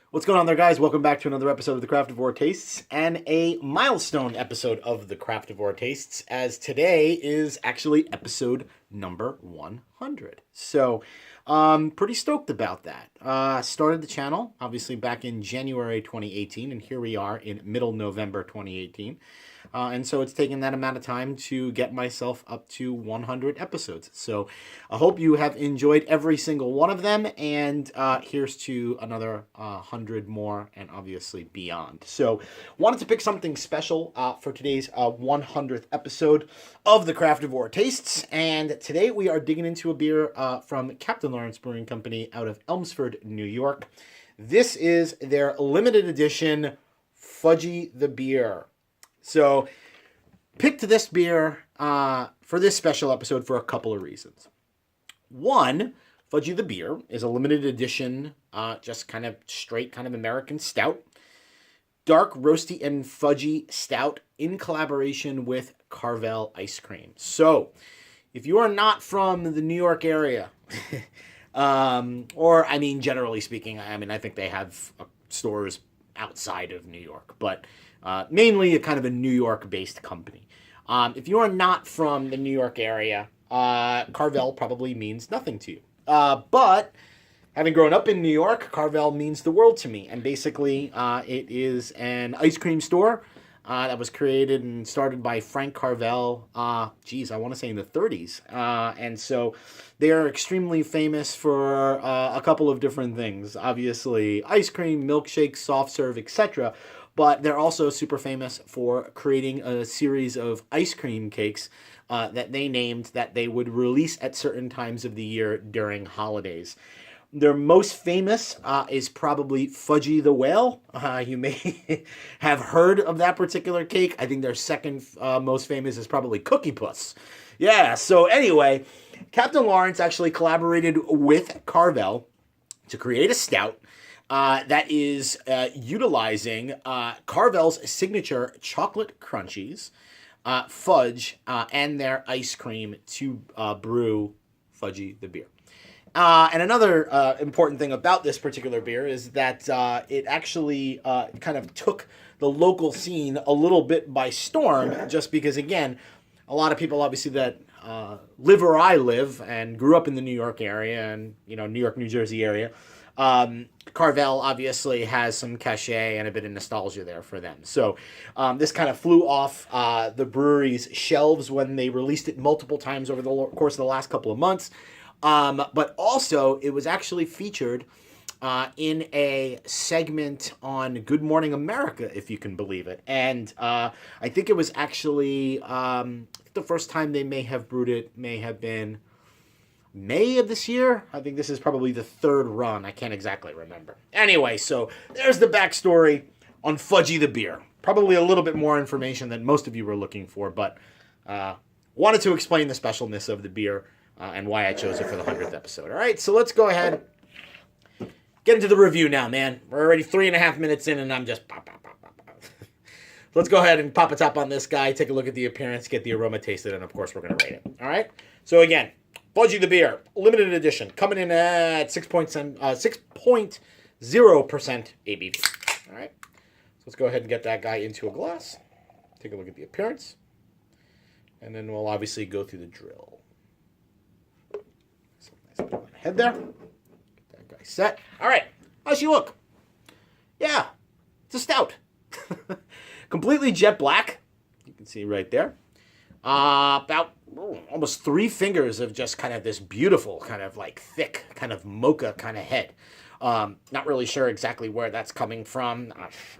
What's going on there, guys? Welcome back to another episode of the Craftavore Tastes and a milestone episode of the Craftavore Tastes, as today is actually episode number 100. So, pretty stoked about that. Started the channel, obviously, back in January 2018, and here we are in middle November 2018. And so it's taken that amount of time to get myself up to 100 episodes. So I hope you have enjoyed every single one of them. And here's to another 100 more and obviously beyond. So wanted to pick something special for today's 100th episode of the Craftavore Tastes. And today we are digging into a beer from Captain Lawrence Brewing Company out of Elmsford, New York. This is their limited edition Fudgie the Beer. So, picked this beer for this special episode for a couple of reasons. One, Fudgie the Beer is a limited edition, just kind of straight kind of American stout. Dark, roasty, and fudgy stout in collaboration with Carvel ice cream. So, if you are not from the New York area, or, I mean, generally speaking, I think they have stores outside of New York, but mainly a kind of a New York-based company. If you are not from the New York area, Carvel probably means nothing to you. But having grown up in New York, Carvel means the world to me. And basically, it is an ice cream store that was created and started by Frank Carvel, I want to say in the 30s. And so they are extremely famous for a couple of different things. Obviously, ice cream, milkshakes, soft serve, etc., but they're also super famous for creating a series of ice cream cakes that they named that they would release at certain times of the year during holidays. Their most famous is probably Fudgie the Whale. You may have heard of that particular cake. I think their second most famous is probably Cookie Puss. Yeah, so anyway, Captain Lawrence actually collaborated with Carvel to create a stout that is utilizing Carvel's signature chocolate crunchies, fudge, and their ice cream to brew Fudgie the Beer. And another important thing about this particular beer is that it actually kind of took the local scene a little bit by storm, just because, again, a lot of people obviously that live where I live and grew up in the New York area and, New York, New Jersey area, Carvel obviously has some cachet and a bit of nostalgia there for them. So this kind of flew off the brewery's shelves when they released it multiple times over the course of the last couple of months. But also, it was actually featured in a segment on Good Morning America, if you can believe it. And I think it was actually the first time they may have brewed it may have been May of this year. I think this is probably the third run. I can't exactly remember. Anyway, so there's the backstory on Fudgie the Beer. Probably a little bit more information than most of you were looking for, but wanted to explain the specialness of the beer and why I chose it for the 100th episode. All right, so let's go ahead, get into the review now, man. We're already 3.5 minutes in, and I'm just pop. Let's go ahead and pop a top on this guy, take a look at the appearance, get the aroma tasted, and of course we're going to rate it. All right, so again, Fudgie the Beer, limited edition, coming in at 6.0% ABV. All right, so let's go ahead and get that guy into a glass, take a look at the appearance, and then we'll obviously go through the drill. So nice bit on the head there. Get that guy set. All right, how's she look? Yeah, it's a stout. Completely jet black. You can see right there. About almost 3 fingers of just kind of this beautiful, kind of like thick, kind of mocha kind of head. Not really sure exactly where that's coming from.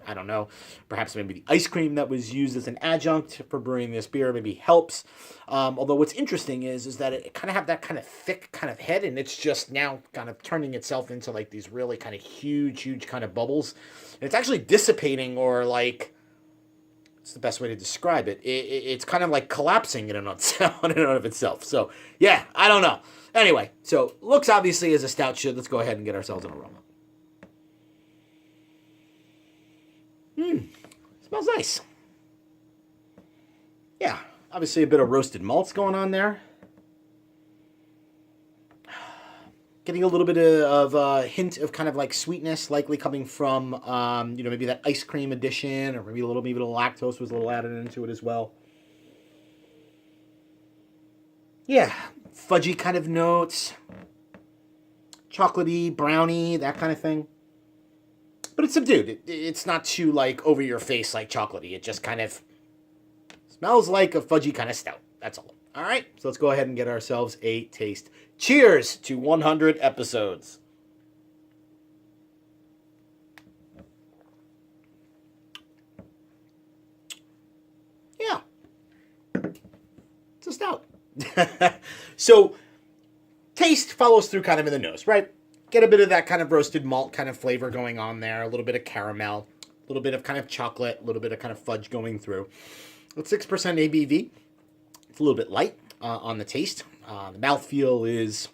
I don't know. Perhaps maybe the ice cream that was used as an adjunct for brewing this beer maybe helps. Although what's interesting is that it kind of have that kind of thick kind of head, and it's just now kind of turning itself into like these really kind of huge kind of bubbles. And it's actually dissipating, or like, it's the best way to describe it. It's kind of like collapsing in and of itself. So, yeah, I don't know. Anyway, so looks obviously as a stout should. Let's go ahead and get ourselves an aroma. Smells nice. Yeah, obviously a bit of roasted malts going on there. Getting a little bit of a hint of kind of like sweetness, likely coming from, maybe that ice cream addition, or maybe the lactose was a little added into it as well. Yeah, fudgy kind of notes, chocolatey, brownie, that kind of thing. But it's subdued. It's not too like over your face like chocolatey. It just kind of smells like a fudgy kind of stout. That's all. All right, so let's go ahead and get ourselves a taste. Cheers to 100 episodes. Yeah, it's a stout. So, taste follows through kind of in the nose, right? Get a bit of that kind of roasted malt kind of flavor going on there, a little bit of caramel, a little bit of kind of chocolate, a little bit of kind of fudge going through. With 6% ABV, it's a little bit light on the taste. The mouthfeel is,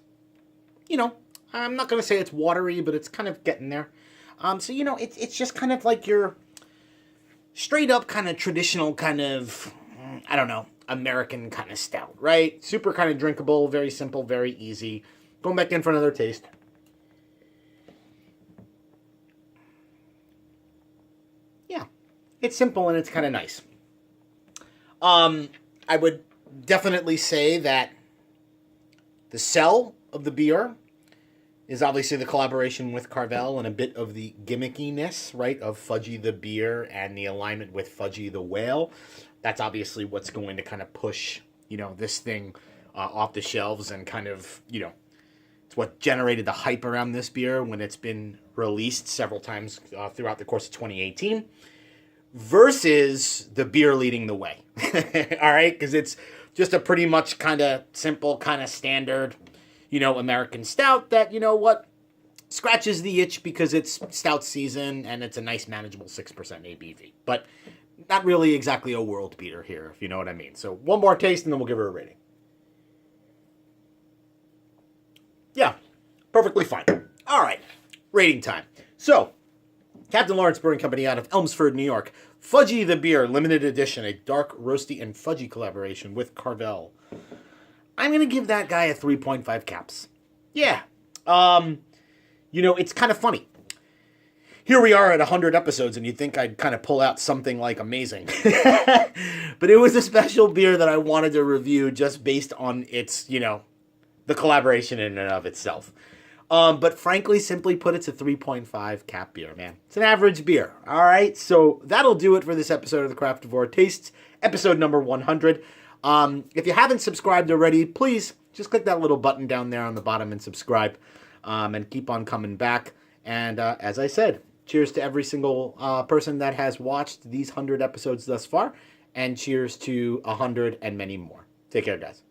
I'm not going to say it's watery, but it's kind of getting there. It's just kind of like your straight up kind of traditional kind of, American kind of stout, right? Super kind of drinkable, very simple, very easy. Going back in for another taste. Yeah, it's simple and it's kind of nice. I would definitely say that the sell of the beer is obviously the collaboration with Carvel and a bit of the gimmickiness, right, of Fudgie the beer and the alignment with Fudgie the whale. That's obviously what's going to kind of push, this thing off the shelves and kind of, it's what generated the hype around this beer when it's been released several times throughout the course of 2018 versus the beer leading the way. All right, because it's just a pretty much kind of simple, kind of standard, American stout that, scratches the itch because it's stout season and it's a nice manageable 6% ABV. But not really exactly a world beater here, if you know what I mean. So one more taste and then we'll give her a rating. Yeah, perfectly fine. All right, rating time. So, Captain Lawrence Brewing Company out of Elmsford, New York. Fudgie the Beer, limited edition, a dark, roasty, and fudgy collaboration with Carvel. I'm going to give that guy a 3.5 caps. Yeah. It's kind of funny. Here we are at 100 episodes, and you'd think I'd kind of pull out something like amazing. But it was a special beer that I wanted to review just based on its, the collaboration in and of itself. But frankly, simply put, it's a 3.5 cap beer, man. It's an average beer, all right? So that'll do it for this episode of the Craftavore Tastes, episode number 100. If you haven't subscribed already, please just click that little button down there on the bottom and subscribe, and keep on coming back. And as I said, cheers to every single person that has watched these 100 episodes thus far, and cheers to 100 and many more. Take care, guys.